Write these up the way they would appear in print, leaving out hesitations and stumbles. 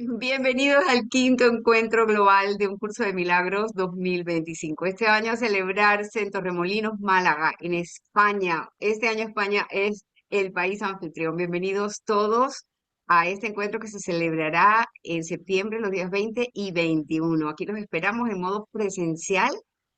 Bienvenidos al quinto encuentro global de un curso de milagros 2025. Este año a celebrarse en Torremolinos, Málaga, en España. Este año España es el país anfitrión. Bienvenidos todos a este encuentro que se celebrará en septiembre, los días 20 y 21. Aquí los esperamos en modo presencial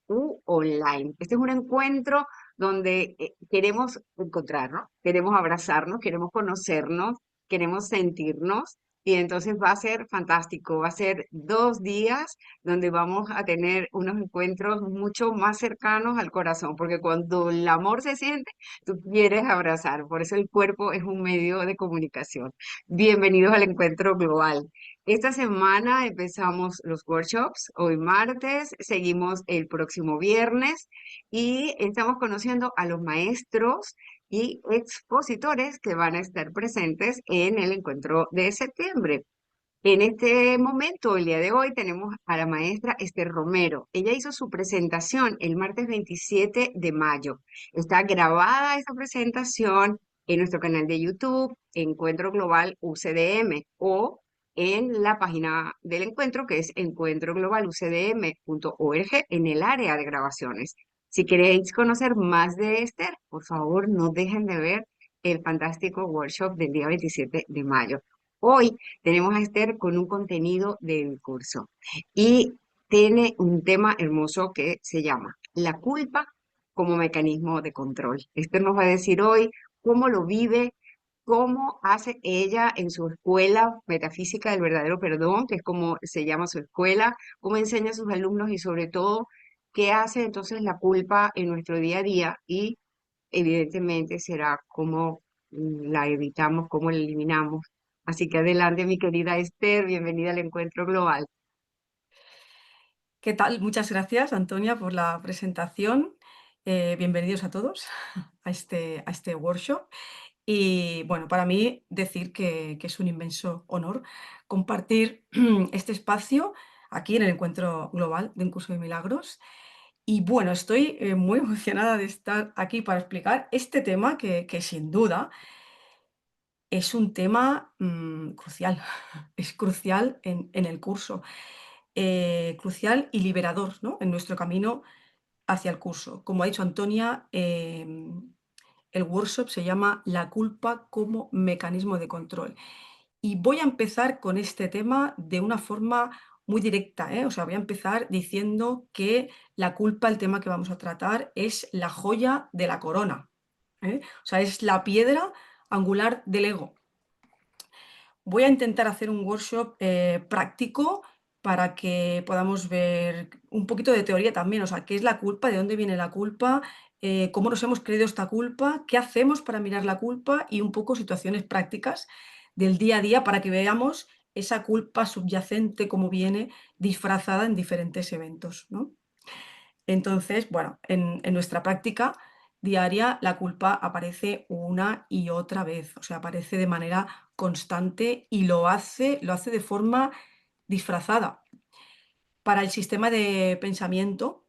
u online. Este es un encuentro donde queremos encontrarnos, queremos abrazarnos, queremos conocernos, queremos sentirnos. Y entonces va a ser fantástico, va a ser 2 días donde vamos a tener unos encuentros mucho más cercanos al corazón, porque cuando el amor se siente, tú quieres abrazar, por eso el cuerpo es un medio de comunicación. Bienvenidos al encuentro global. Esta semana empezamos los workshops, hoy martes, seguimos el próximo viernes y estamos conociendo a los maestros y expositores que van a estar presentes en el encuentro de septiembre. En este momento, el día de hoy, tenemos a la maestra Esther Romero. Ella hizo su presentación el martes 27 de mayo. Está grabada esa presentación en nuestro canal de YouTube, Encuentro Global UCDM, o en la página del encuentro, que es encuentroglobalucdm.org, en el área de grabaciones. Si queréis conocer más de Esther, por favor, no dejen de ver el fantástico workshop del día 27 de mayo. Hoy tenemos a Esther con un contenido del curso y tiene un tema hermoso que se llama la culpa como mecanismo de control. Esther nos va a decir hoy cómo lo vive, cómo hace ella en su escuela metafísica del verdadero perdón, que es como se llama su escuela, cómo enseña a sus alumnos y sobre todo qué hace entonces la culpa en nuestro día a día y evidentemente será cómo la evitamos, cómo la eliminamos. Así que adelante, mi querida Esther, bienvenida al Encuentro Global. ¿Qué tal? Muchas gracias, Antonia, por la presentación. Bienvenidos a todos a este workshop. Y bueno, para mí decir que es un inmenso honor compartir este espacio aquí en el Encuentro Global de un curso de milagros. Y bueno, estoy muy emocionada de estar aquí para explicar este tema que sin duda es un tema crucial. Es crucial en el curso, crucial y liberador, ¿no? En nuestro camino hacia el curso. Como ha dicho Antonia, el workshop se llama La culpa como mecanismo de control. Y voy a empezar con este tema de una forma muy directa, ¿eh? O sea, voy a empezar diciendo que la culpa, el tema que vamos a tratar, es la joya de la corona, ¿eh? O sea, es la piedra angular del ego. Voy a intentar hacer un workshop práctico para que podamos ver un poquito de teoría también, o sea, qué es la culpa, de dónde viene la culpa, cómo nos hemos creído esta culpa, qué hacemos para mirar la culpa y un poco situaciones prácticas del día a día para que veamos esa culpa subyacente, cómo viene disfrazada en diferentes eventos, ¿no? Entonces, bueno, en nuestra práctica diaria la culpa aparece una y otra vez, o sea, aparece de manera constante y lo hace de forma disfrazada. Para el sistema de pensamiento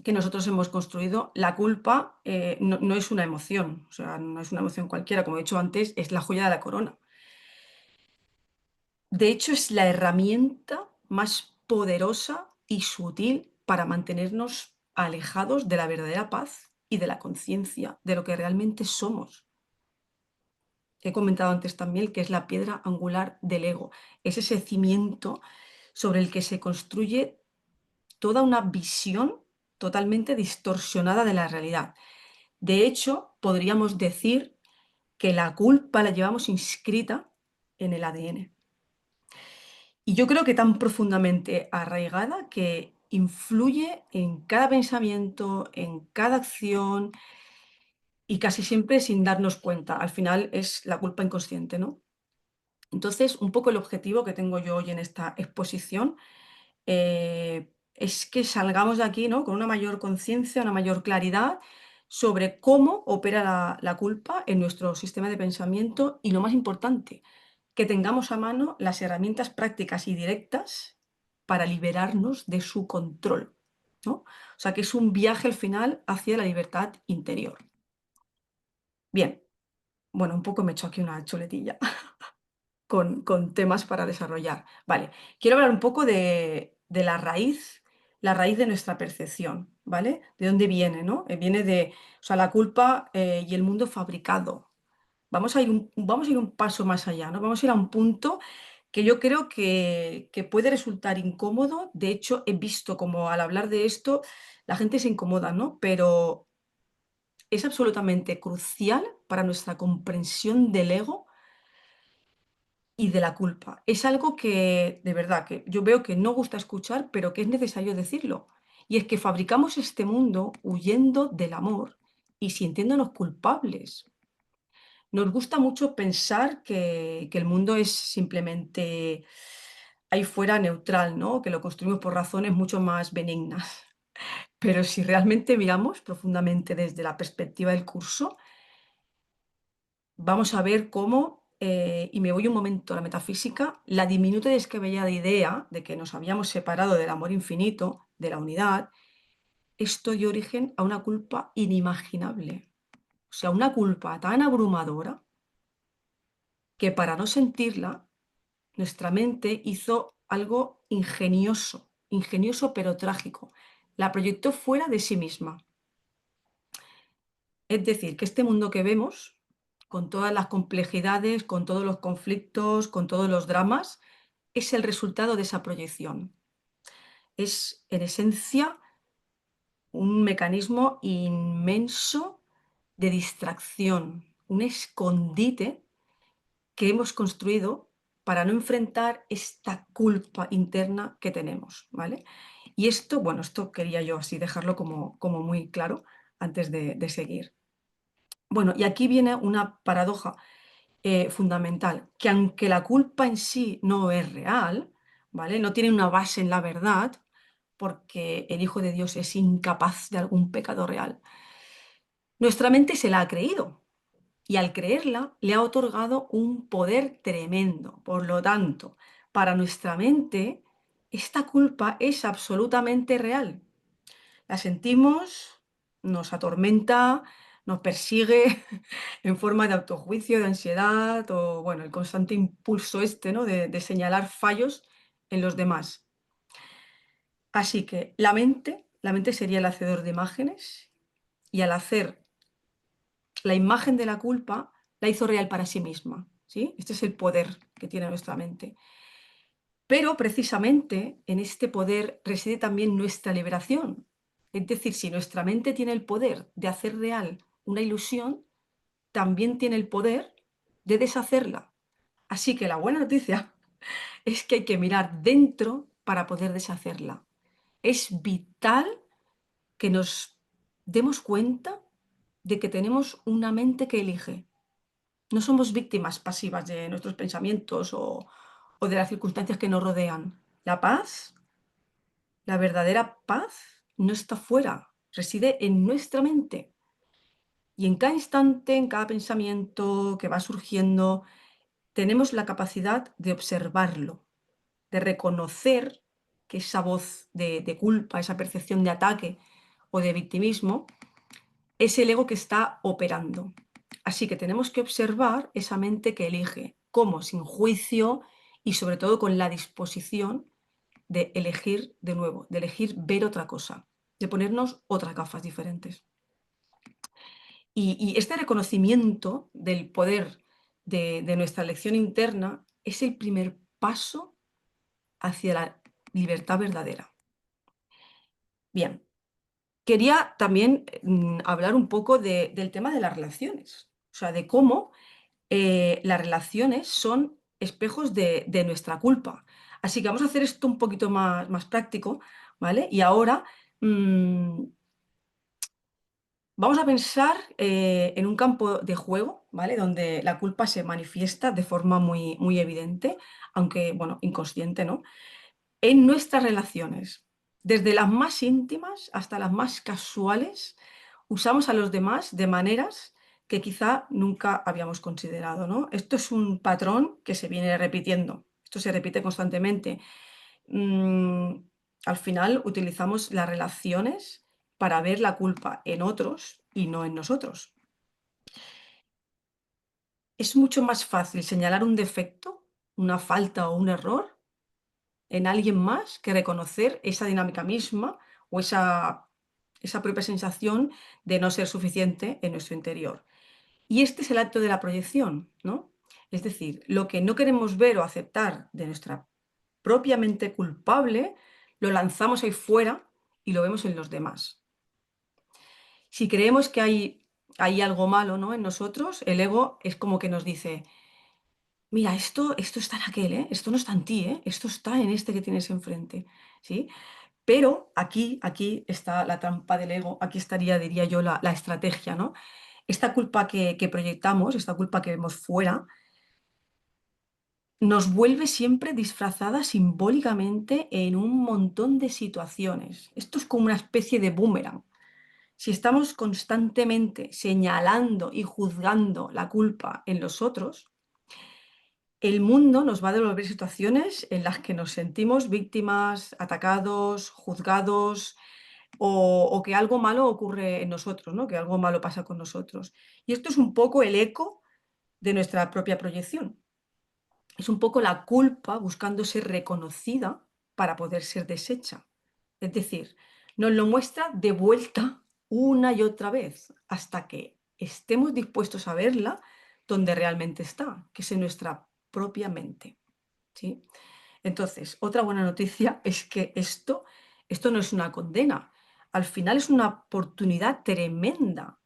que nosotros hemos construido, la culpa no es una emoción, o sea, no es una emoción cualquiera, como he dicho antes, es la joya de la corona. De hecho, es la herramienta más poderosa y sutil para mantenernos alejados de la verdadera paz y de la conciencia, de lo que realmente somos. He comentado antes también que es la piedra angular del ego. Es ese cimiento sobre el que se construye toda una visión totalmente distorsionada de la realidad. De hecho, podríamos decir que la culpa la llevamos inscrita en el ADN. Y yo creo que tan profundamente arraigada que influye en cada pensamiento, en cada acción y casi siempre sin darnos cuenta. Al final es la culpa inconsciente, ¿no? Entonces, un poco el objetivo que tengo yo hoy en esta exposición es que salgamos de aquí, ¿no? Con una mayor conciencia, una mayor claridad sobre cómo opera la culpa en nuestro sistema de pensamiento y lo más importante, que tengamos a mano las herramientas prácticas y directas para liberarnos de su control, ¿no? O sea, que es un viaje al final hacia la libertad interior. Bien, bueno, un poco me he hecho aquí una chuletilla. con temas para desarrollar. Vale, quiero hablar un poco de la raíz de nuestra percepción, ¿vale? ¿De dónde viene, no? Viene de, o sea, la culpa y el mundo fabricado. Vamos a ir un paso más allá, ¿no? Vamos a ir a un punto que yo creo que puede resultar incómodo. De hecho, he visto como al hablar de esto, la gente se incomoda, ¿no? Pero es absolutamente crucial para nuestra comprensión del ego y de la culpa. Es algo que, de verdad, que yo veo que no gusta escuchar, pero que es necesario decirlo. Y es que fabricamos este mundo huyendo del amor y sintiéndonos culpables. Nos gusta mucho pensar que el mundo es simplemente ahí fuera neutral, ¿no? Que lo construimos por razones mucho más benignas. Pero si realmente miramos profundamente desde la perspectiva del curso, vamos a ver cómo, y me voy un momento a la metafísica, la diminuta y descabellada idea de que nos habíamos separado del amor infinito, de la unidad, esto dio origen a una culpa inimaginable. O sea, una culpa tan abrumadora que para no sentirla, nuestra mente hizo algo ingenioso, ingenioso pero trágico. La proyectó fuera de sí misma. Es decir, que este mundo que vemos, con todas las complejidades, con todos los conflictos, con todos los dramas, es el resultado de esa proyección. Es, en esencia, un mecanismo inmenso de distracción, un escondite que hemos construido para no enfrentar esta culpa interna que tenemos, ¿vale? Y esto, bueno, esto quería yo así dejarlo como muy claro antes de seguir. Bueno, y aquí viene una paradoja fundamental, que aunque la culpa en sí no es real, ¿vale? No tiene una base en la verdad, porque el Hijo de Dios es incapaz de algún pecado real. Nuestra mente se la ha creído y al creerla le ha otorgado un poder tremendo. Por lo tanto, para nuestra mente, esta culpa es absolutamente real. La sentimos, nos atormenta, nos persigue en forma de autojuicio, de ansiedad o, bueno, el constante impulso este, ¿no? De señalar fallos en los demás. Así que la mente sería el hacedor de imágenes y al hacer la imagen de la culpa, la hizo real para sí misma, ¿sí? Este es el poder que tiene nuestra mente. Pero precisamente en este poder reside también nuestra liberación. Es decir, si nuestra mente tiene el poder de hacer real una ilusión, también tiene el poder de deshacerla. Así que la buena noticia es que hay que mirar dentro para poder deshacerla. Es vital que nos demos cuenta de que tenemos una mente que elige. No somos víctimas pasivas de nuestros pensamientos o de las circunstancias que nos rodean. La paz, la verdadera paz, no está fuera, reside en nuestra mente. Y en cada instante, en cada pensamiento que va surgiendo, tenemos la capacidad de observarlo, de reconocer que esa voz de culpa, esa percepción de ataque o de victimismo, es el ego que está operando. Así que tenemos que observar esa mente que elige, cómo, sin juicio y sobre todo con la disposición de elegir de nuevo, de elegir ver otra cosa, de ponernos otras gafas diferentes. Y este reconocimiento del poder de nuestra elección interna es el primer paso hacia la libertad verdadera. Bien, quería también hablar un poco del tema de las relaciones, o sea, de cómo las relaciones son espejos de nuestra culpa. Así que vamos a hacer esto un poquito más práctico, ¿vale? Y ahora vamos a pensar en un campo de juego, ¿vale? Donde la culpa se manifiesta de forma muy evidente, aunque, bueno, inconsciente, ¿no? En nuestras relaciones, desde las más íntimas hasta las más casuales, usamos a los demás de maneras que quizá nunca habíamos considerado, ¿no? Esto es un patrón que se viene repitiendo, esto se repite constantemente. Mm, Al final utilizamos las relaciones para ver la culpa en otros y no en nosotros. Es mucho más fácil señalar un defecto una falta o un error en alguien más que reconocer esa dinámica misma o esa propia sensación de no ser suficiente en nuestro interior. Y este es el acto de la proyección, ¿no? Es decir, lo que no queremos ver o aceptar de nuestra propia mente culpable, lo lanzamos ahí fuera y lo vemos en los demás. Si creemos que hay algo malo, ¿no?, en nosotros, el ego es como que nos dice: "Mira, esto está en aquel, ¿eh? Esto no está en ti, ¿eh? Esto está en este que tienes enfrente", ¿sí? Pero aquí está la trampa del ego, aquí estaría, diría yo, la estrategia, ¿no? Esta culpa que proyectamos, esta culpa que vemos fuera, nos vuelve siempre disfrazada simbólicamente en un montón de situaciones. Esto es como una especie de boomerang. Si estamos constantemente señalando y juzgando la culpa en los otros, el mundo nos va a devolver situaciones en las que nos sentimos víctimas, atacados, juzgados, o que algo malo ocurre en nosotros, ¿no? Que algo malo pasa con nosotros. Y esto es un poco el eco de nuestra propia proyección. Es un poco la culpa buscando ser reconocida para poder ser deshecha. Es decir, nos lo muestra de vuelta una y otra vez hasta que estemos dispuestos a verla donde realmente está, que es en nuestra propia mente. ¿Sí? Entonces, otra buena noticia es que esto no es una condena. Al final es una oportunidad tremenda.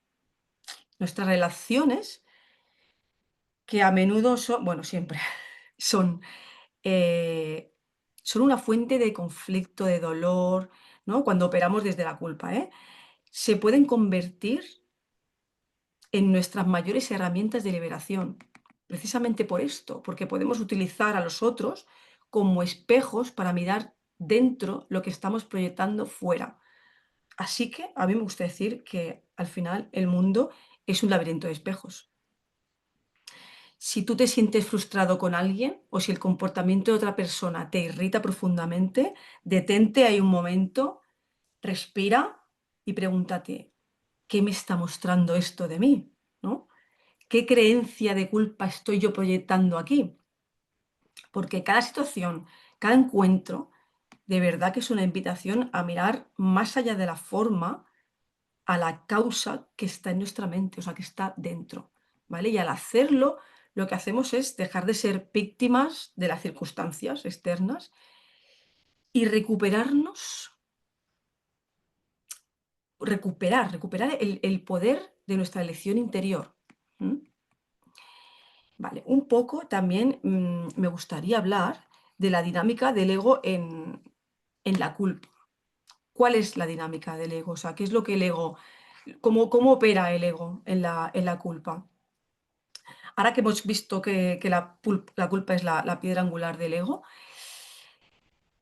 Nuestras relaciones, que a menudo son, bueno, siempre son, eh, son una fuente de conflicto, de dolor, ¿no? Cuando operamos desde la culpa, ¿eh? Se pueden convertir en nuestras mayores herramientas de liberación. Precisamente por esto, porque podemos utilizar a los otros como espejos para mirar dentro lo que estamos proyectando fuera. Así que a mí me gusta decir que al final el mundo es un laberinto de espejos. Si tú te sientes frustrado con alguien o si el comportamiento de otra persona te irrita profundamente, detente ahí un momento, respira y pregúntate, ¿qué me está mostrando esto de mí? ¿No? ¿Qué creencia de culpa estoy yo proyectando aquí? Porque cada situación, cada encuentro, de verdad que es una invitación a mirar más allá de la forma a la causa que está en nuestra mente, o sea, que está dentro, ¿vale? Y al hacerlo, lo que hacemos es dejar de ser víctimas de las circunstancias externas y recuperar el poder de nuestra elección interior. ¿M? Vale, un poco también me gustaría hablar de la dinámica del ego en la culpa. ¿Cuál es la dinámica del ego? O sea, ¿qué es lo que el ego, cómo opera el ego en la culpa? Ahora que hemos visto que la culpa es la piedra angular del ego,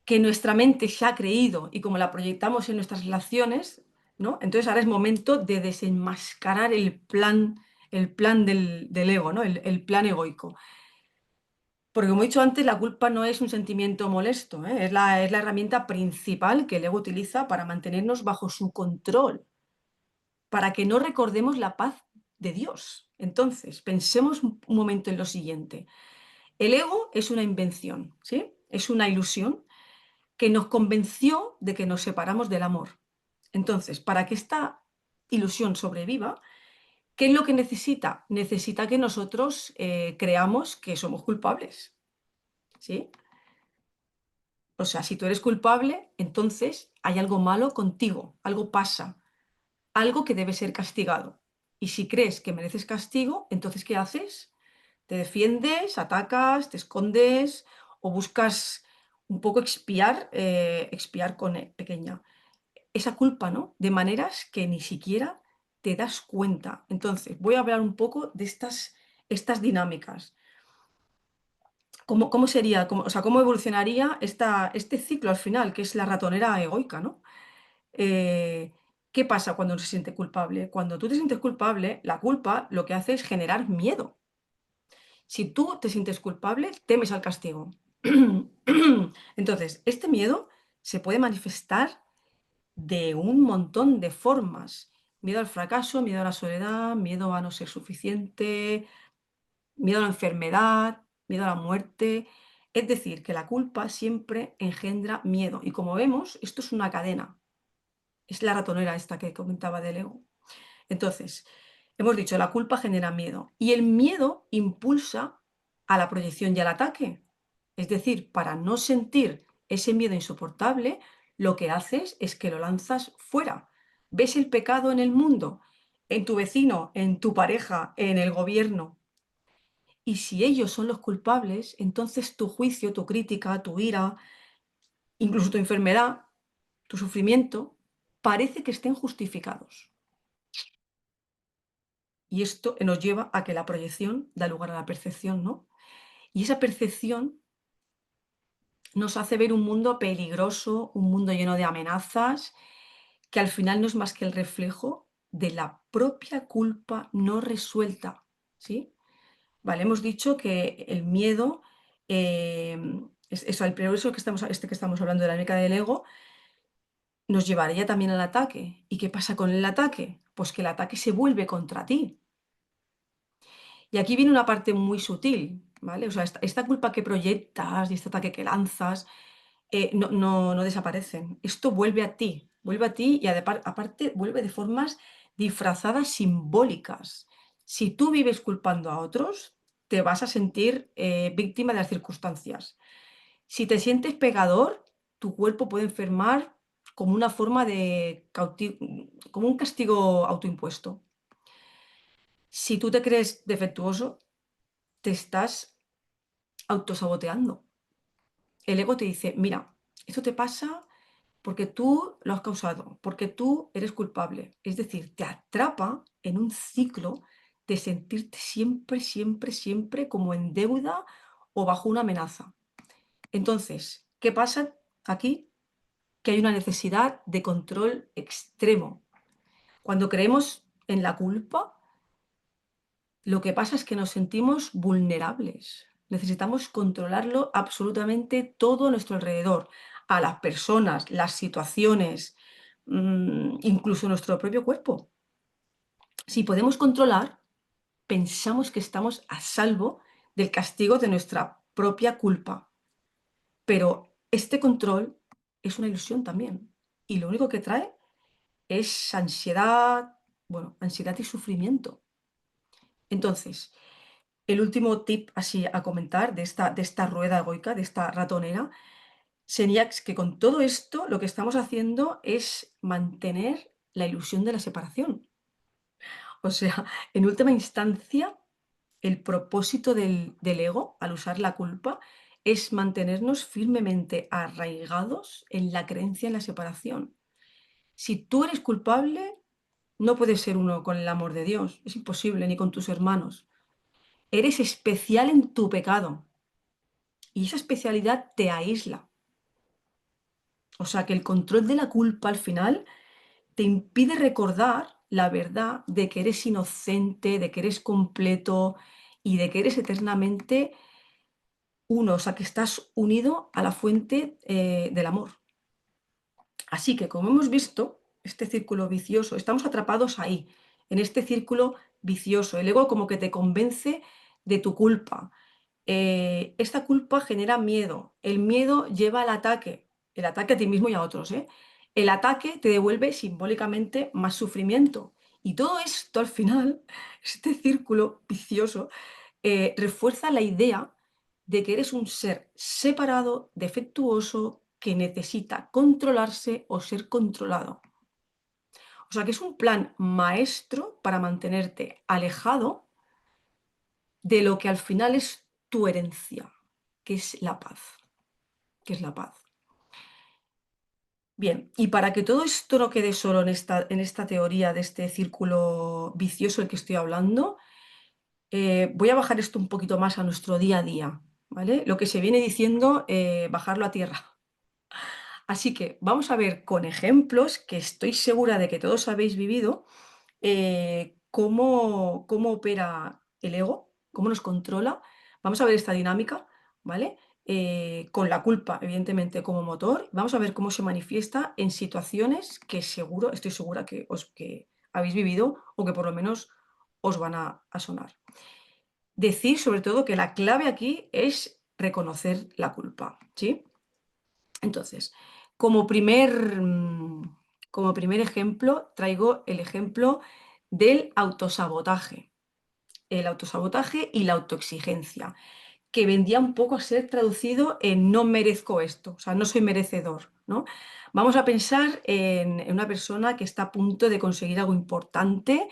que nuestra mente se ha creído y como la proyectamos en nuestras relaciones, ¿no? Entonces ahora es momento de desenmascarar el plan del ego, ¿no? El plan egoico. Porque como he dicho antes, la culpa no es un sentimiento molesto, ¿eh? Es la herramienta principal que el ego utiliza para mantenernos bajo su control, para que no recordemos la paz de Dios. Entonces, pensemos un momento en lo siguiente. El ego es una invención, ¿sí? Es una ilusión que nos convenció de que nos separamos del amor. Entonces, para que esta ilusión sobreviva, ¿qué es lo que necesita? Necesita que nosotros creamos que somos culpables, ¿sí? O sea, si tú eres culpable, entonces hay algo malo contigo, algo pasa, algo que debe ser castigado. Y si crees que mereces castigo, entonces ¿qué haces? Te defiendes, atacas, te escondes o buscas un poco expiar con pequeña esa culpa, ¿no? De maneras que ni siquiera te das cuenta. Entonces, voy a hablar un poco de estas dinámicas. ¿Cómo sería, o sea, cómo evolucionaría este ciclo al final, que es la ratonera egoica, ¿no? Eh, ¿Qué pasa cuando uno se siente culpable? Cuando tú te sientes culpable, la culpa lo que hace es generar miedo. Si tú te sientes culpable, temes al castigo. Entonces, este miedo se puede manifestar de un montón de formas. Miedo al fracaso, miedo a la soledad, miedo a no ser suficiente, miedo a la enfermedad. miedo a la muerte. Es decir, que la culpa siempre engendra miedo. Y como vemos, esto es una cadena. Es la ratonera esta que comentaba del ego. Entonces, hemos dicho, la culpa genera miedo y el miedo impulsa a la proyección y al ataque. Es decir, para no sentir ese miedo insoportable, lo que haces es que lo lanzas fuera. Ves el pecado en el mundo, en tu vecino, en tu pareja, en el gobierno. Y si ellos son los culpables, entonces tu juicio, tu crítica, tu ira, incluso tu enfermedad, tu sufrimiento, parece que estén justificados. Y esto nos lleva a que la proyección da lugar a la percepción, ¿no? Y esa percepción nos hace ver un mundo peligroso, un mundo lleno de amenazas, que al final no es más que el reflejo de la propia culpa no resuelta, ¿sí? Vale, hemos dicho que el miedo, es eso, el progreso que estamos, este que estamos hablando de la dinámica del ego, nos llevaría también al ataque. ¿Y qué pasa con el ataque? Pues que el ataque se vuelve contra ti. Y aquí viene una parte muy sutil, ¿vale? O sea, esta culpa que proyectas y este ataque que lanzas, no desaparecen. Esto vuelve a ti y aparte vuelve de formas disfrazadas simbólicas. Si tú vives culpando a otros, te vas a sentir víctima de las circunstancias. Si te sientes pegador, tu cuerpo puede enfermar como una forma de como un castigo autoimpuesto. Si tú te crees defectuoso, te estás autosaboteando. El ego te dice, mira, esto te pasa porque tú lo has causado, porque tú eres culpable. Es decir, te atrapa en un ciclo de sentirte siempre, siempre, siempre como en deuda o bajo una amenaza. Entonces, ¿qué pasa aquí? Que hay una necesidad de control extremo. Cuando creemos en la culpa, lo que pasa es que nos sentimos vulnerables. Necesitamos controlarlo absolutamente todo a nuestro alrededor, a las personas, las situaciones, incluso nuestro propio cuerpo. Si podemos controlar, pensamos que estamos a salvo del castigo de nuestra propia culpa. Pero este control es una ilusión también. Y lo único que trae es ansiedad, bueno, ansiedad y sufrimiento. Entonces, el último tip así a comentar de esta rueda egoica, de esta ratonera, sería que con todo esto lo que estamos haciendo es mantener la ilusión de la separación. O sea, en última instancia, el propósito del ego al usar la culpa es mantenernos firmemente arraigados en la creencia en la separación. Si tú eres culpable, no puedes ser uno con el amor de Dios, es imposible, ni con tus hermanos. Eres especial en tu pecado y esa especialidad te aísla. O sea que el control de la culpa al final te impide recordar la verdad de que eres inocente, de que eres completo y de que eres eternamente uno, o sea que estás unido a la fuente del amor. Así que como hemos visto, este círculo vicioso, estamos atrapados ahí, en este círculo vicioso. El ego como que te convence de tu culpa. Esta culpa genera miedo. El miedo lleva al ataque, el ataque a ti mismo y a otros, ¿eh? El ataque te devuelve simbólicamente más sufrimiento. Y todo esto al final, este círculo vicioso, refuerza la idea de que eres un ser separado, defectuoso, que necesita controlarse o ser controlado. O sea que es un plan maestro para mantenerte alejado de lo que al final es tu herencia, que es la paz, que es la paz. Bien, y para que todo esto no quede solo en esta teoría de este círculo vicioso del que estoy hablando, voy a bajar esto un poquito más a nuestro día a día, ¿vale? Lo que se viene diciendo, bajarlo a tierra. Así que vamos a ver con ejemplos que estoy segura de que todos habéis vivido, cómo opera el ego, cómo nos controla. Vamos a ver esta dinámica, ¿vale? Con la culpa, evidentemente, como motor. Vamos a ver cómo se manifiesta en situaciones que estoy segura que habéis vivido o que por lo menos os van a sonar. Decir sobre todo que la clave aquí es reconocer la culpa, ¿sí? Entonces, como primer, como primer ejemplo, traigo el ejemplo del autosabotaje. El autosabotaje y la autoexigencia, que vendría un poco a ser traducido en no merezco esto, o sea, no soy merecedor, ¿no? Vamos a pensar en una persona que está a punto de conseguir algo importante,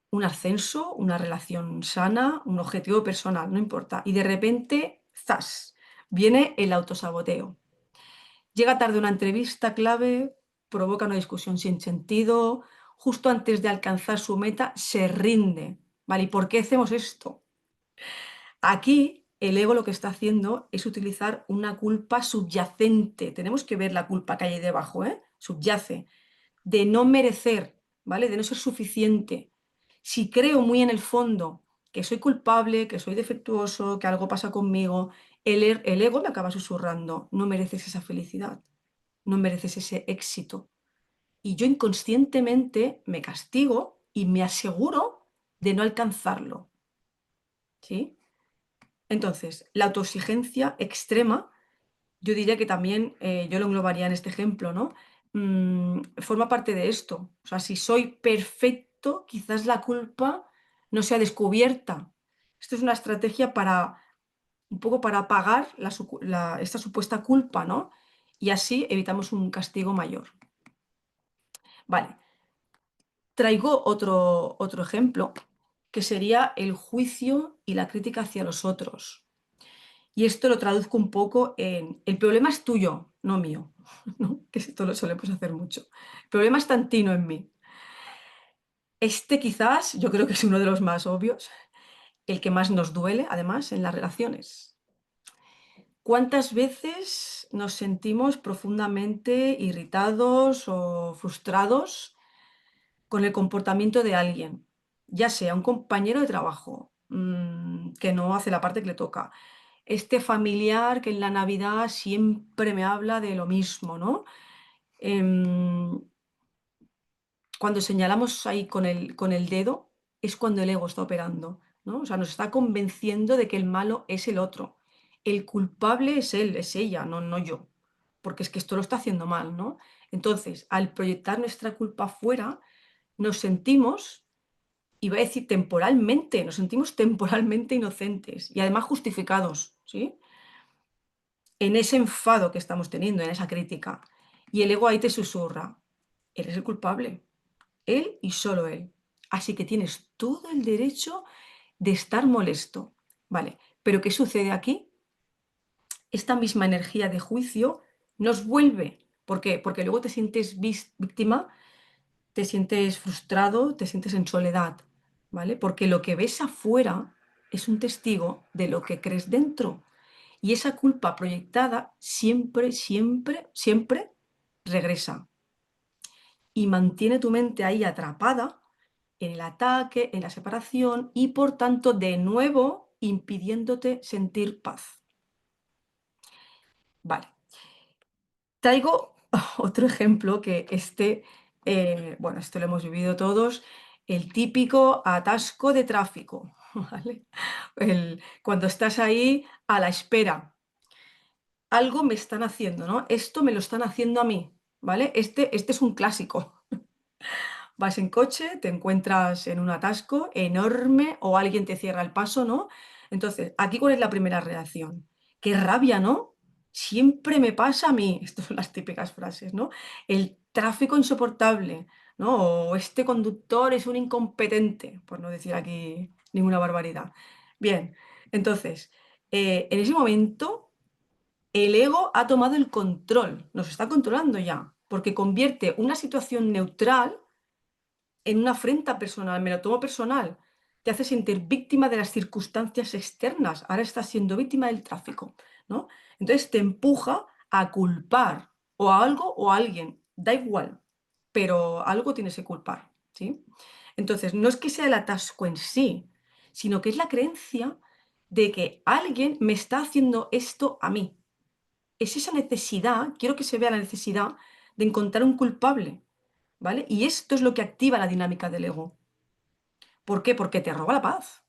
un ascenso, una relación sana, un objetivo personal, no importa. Y de repente, ¡zas!, viene el autosaboteo. Llega tarde a una entrevista clave, provoca una discusión sin sentido, justo antes de alcanzar su meta se rinde. ¿Vale? ¿Y por qué hacemos esto? Aquí el ego lo que está haciendo es utilizar una culpa subyacente. Tenemos que ver la culpa que hay ahí debajo, ¿eh? Subyace, de no merecer, ¿vale? De no ser suficiente. Si creo muy en el fondo que soy culpable, que soy defectuoso, que algo pasa conmigo, el ego me acaba susurrando, no mereces esa felicidad, no mereces ese éxito. Y yo inconscientemente me castigo y me aseguro de no alcanzarlo, ¿sí? Entonces, la autoexigencia extrema, yo diría que también, yo lo englobaría en este ejemplo, ¿no? Forma parte de esto. O sea, si soy perfecto, quizás la culpa no sea descubierta. Esto es una estrategia para, un poco para pagar esta supuesta culpa, ¿no? Y así evitamos un castigo mayor. Vale, traigo otro ejemplo, que sería el juicio y la crítica hacia los otros. Y esto lo traduzco un poco en, el problema es tuyo, no mío, ¿no? Que esto lo solemos hacer mucho. El problema está en ti, no en mí. Este quizás, yo creo que es uno de los más obvios, el que más nos duele, además, en las relaciones. ¿Cuántas veces nos sentimos profundamente irritados o frustrados con el comportamiento de alguien? Ya sea un compañero de trabajo, que no hace la parte que le toca, este familiar que en la Navidad siempre me habla de lo mismo, ¿no? Em, Cuando señalamos ahí con el dedo, es cuando el ego está operando, ¿no? O sea, nos está convenciendo de que el malo es el otro. El culpable es él, es ella, no yo. Porque es que esto lo está haciendo mal, ¿no? Entonces, al proyectar nuestra culpa fuera, nos sentimos, iba a decir temporalmente, nos sentimos temporalmente inocentes y además justificados, ¿sí? En ese enfado que estamos teniendo, en esa crítica. Y el ego ahí te susurra, eres el culpable, él y solo él. Así que tienes todo el derecho de estar molesto. Vale, pero ¿qué sucede aquí? Esta misma energía de juicio nos vuelve. ¿Por qué? Porque luego te sientes víctima, te sientes frustrado, te sientes en soledad, ¿vale? Porque lo que ves afuera es un testigo de lo que crees dentro. Y esa culpa proyectada siempre, siempre, siempre regresa y mantiene tu mente ahí atrapada en el ataque, en la separación y por tanto de nuevo impidiéndote sentir paz. Vale, traigo otro ejemplo que bueno, esto lo hemos vivido todos, el típico atasco de tráfico, ¿vale? Cuando estás ahí a la espera, algo me están haciendo, ¿no? Esto me lo están haciendo a mí, ¿vale? Este es un clásico. Vas en coche, te encuentras en un atasco enorme o alguien te cierra el paso, ¿no? Entonces, aquí, ¿cuál es la primera reacción? Qué rabia, ¿no? Siempre me pasa a mí. Estas son las típicas frases, ¿no? El tráfico insoportable, ¿no? O este conductor es un incompetente, por no decir aquí ninguna barbaridad. Bien, entonces, en ese momento, el ego ha tomado el control, nos está controlando ya, porque convierte una situación neutral en una afrenta personal, me lo tomo personal. Te hace sentir víctima de las circunstancias externas. Ahora estás siendo víctima del tráfico, ¿no? Entonces te empuja a culpar o a algo o a alguien. Da igual, pero algo tienes que culpar, ¿sí? Entonces, no es que sea el atasco en sí, sino que es la creencia de que alguien me está haciendo esto a mí. Es esa necesidad, quiero que se vea la necesidad de encontrar un culpable, ¿vale? Y esto es lo que activa la dinámica del ego. ¿Por qué? Porque te roba la paz.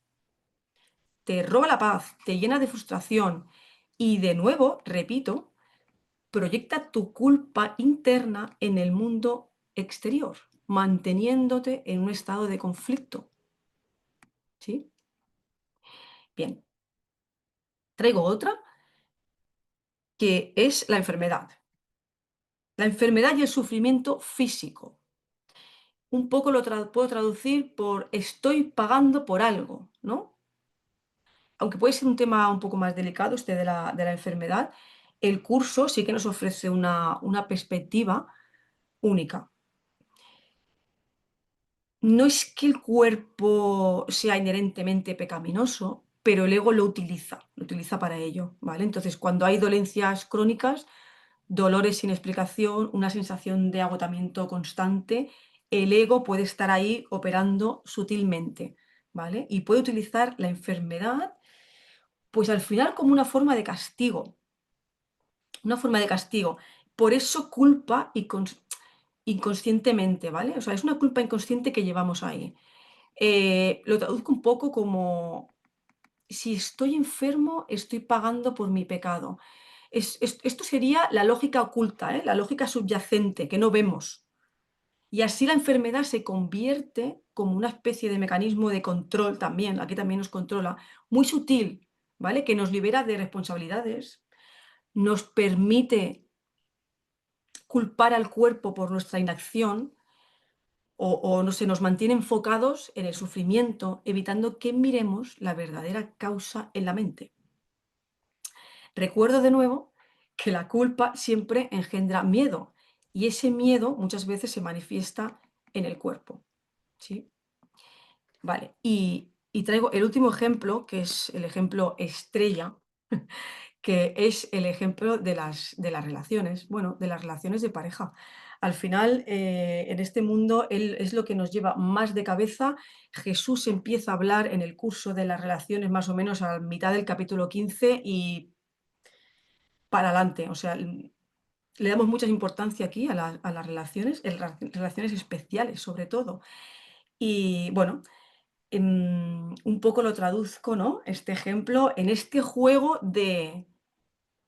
te roba la paz, te llena de frustración y de nuevo, repito, proyecta tu culpa interna en el mundo exterior, manteniéndote en un estado de conflicto. ¿Sí? Bien, traigo otra que es la enfermedad. La enfermedad y el sufrimiento físico. Un poco puedo traducir por estoy pagando por algo, ¿no? Aunque puede ser un tema un poco más delicado este de la enfermedad, el curso sí que nos ofrece una perspectiva única. No es que el cuerpo sea inherentemente pecaminoso, pero el ego lo utiliza para ello, ¿vale? Entonces, cuando hay dolencias crónicas, dolores sin explicación, una sensación de agotamiento constante, el ego puede estar ahí operando sutilmente, ¿vale? Y puede utilizar la enfermedad, pues al final como una forma de castigo. Por eso culpa y inconscientemente, ¿vale? O sea, es una culpa inconsciente que llevamos ahí. Lo traduzco un poco como, si estoy enfermo, estoy pagando por mi pecado. Esto sería la lógica oculta, ¿eh? La lógica subyacente que no vemos. Y así la enfermedad se convierte como una especie de mecanismo de control también, aquí también nos controla, muy sutil, ¿vale? Que nos libera de responsabilidades, nos permite culpar al cuerpo por nuestra inacción o no sé, nos mantiene enfocados en el sufrimiento, evitando que miremos la verdadera causa en la mente. Recuerdo de nuevo que la culpa siempre engendra miedo y ese miedo muchas veces se manifiesta en el cuerpo. ¿Sí? Vale, y traigo el último ejemplo, que es el ejemplo estrella, que es el ejemplo de las relaciones, bueno, de las relaciones de pareja. Al final, en este mundo, él es lo que nos lleva más de cabeza. Jesús empieza a hablar en el curso de las relaciones más o menos a mitad del capítulo 15 y para adelante. O sea, le damos mucha importancia aquí a las relaciones, en las relaciones especiales sobre todo. Y bueno, un poco lo traduzco, ¿no? Este ejemplo en este juego de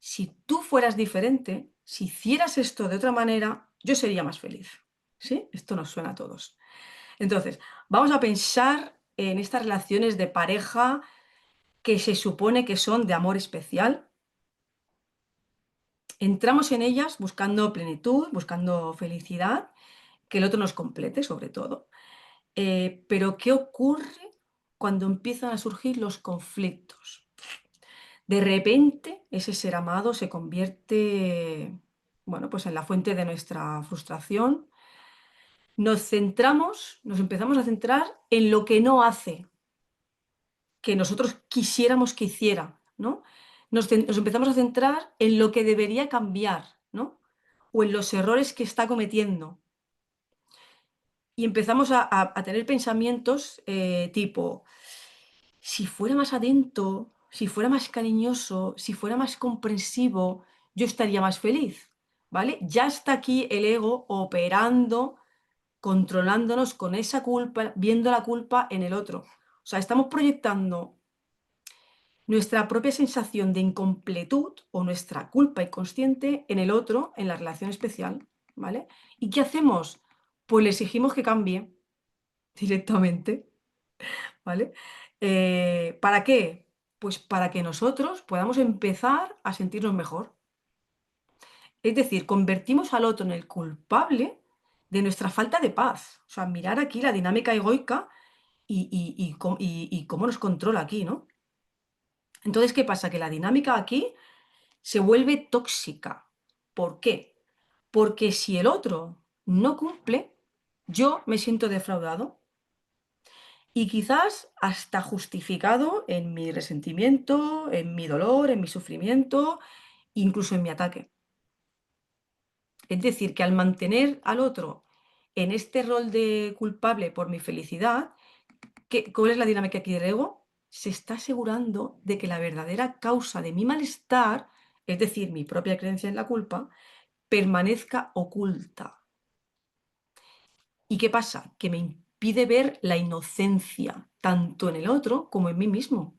si tú fueras diferente, si hicieras esto de otra manera, yo sería más feliz. ¿Sí? Esto nos suena a todos. Entonces, vamos a pensar en estas relaciones de pareja que se supone que son de amor especial. Entramos en ellas buscando plenitud, buscando felicidad, que el otro nos complete sobre todo. Pero ¿qué ocurre cuando empiezan a surgir los conflictos? De repente, ese ser amado se convierte, bueno, pues en la fuente de nuestra frustración. Nos empezamos a centrar en lo que no hace, que nosotros quisiéramos que hiciera, ¿no? Nos empezamos a centrar en lo que debería cambiar, ¿no? O en los errores que está cometiendo. Y empezamos a tener pensamientos tipo, si fuera más atento, si fuera más cariñoso, si fuera más comprensivo, yo estaría más feliz, ¿vale? Ya está aquí el ego operando, controlándonos con esa culpa, viendo la culpa en el otro. O sea, estamos proyectando nuestra propia sensación de incompletud o nuestra culpa inconsciente en el otro, en la relación especial, ¿vale? ¿Y qué hacemos? Pues le exigimos que cambie directamente. ¿Vale? ¿Para qué? Pues para que nosotros podamos empezar a sentirnos mejor. Es decir, convertimos al otro en el culpable de nuestra falta de paz. O sea, mirar aquí la dinámica egoica y cómo nos controla aquí, ¿no? Entonces, ¿qué pasa? Que la dinámica aquí se vuelve tóxica. ¿Por qué? Porque si el otro no cumple, yo me siento defraudado. Y quizás hasta justificado en mi resentimiento, en mi dolor, en mi sufrimiento, incluso en mi ataque. Es decir, que al mantener al otro en este rol de culpable por mi felicidad, ¿cuál es la dinámica aquí del ego? Se está asegurando de que la verdadera causa de mi malestar, es decir, mi propia creencia en la culpa, permanezca oculta. ¿Y qué pasa? Que me impide ver la inocencia, tanto en el otro como en mí mismo.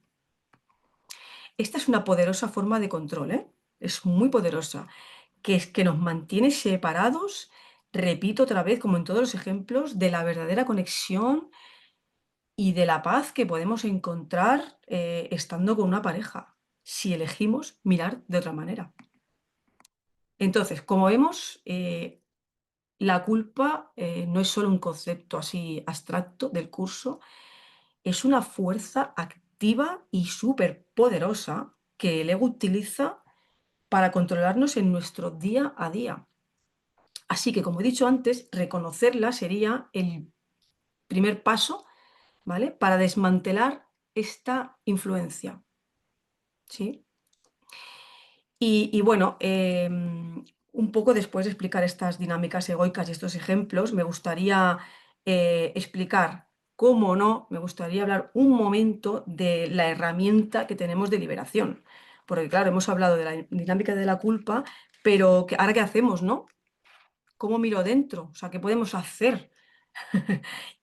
Esta es una poderosa forma de control, ¿eh? Es muy poderosa, que es que nos mantiene separados, repito otra vez, como en todos los ejemplos, de la verdadera conexión y de la paz que podemos encontrar estando con una pareja, si elegimos mirar de otra manera. Entonces, como vemos, la culpa no es solo un concepto así abstracto del curso, es una fuerza activa y súper poderosa que el ego utiliza para controlarnos en nuestro día a día. Así que, como he dicho antes, reconocerla sería el primer paso, ¿vale? Para desmantelar esta influencia, ¿sí? Y bueno, un poco después de explicar estas dinámicas egoicas y estos ejemplos, me gustaría explicar cómo no, me gustaría hablar un momento de la herramienta que tenemos de liberación. Porque claro, hemos hablado de la dinámica de la culpa, pero ahora qué hacemos, ¿no? ¿Cómo miro dentro? O sea, ¿qué podemos hacer?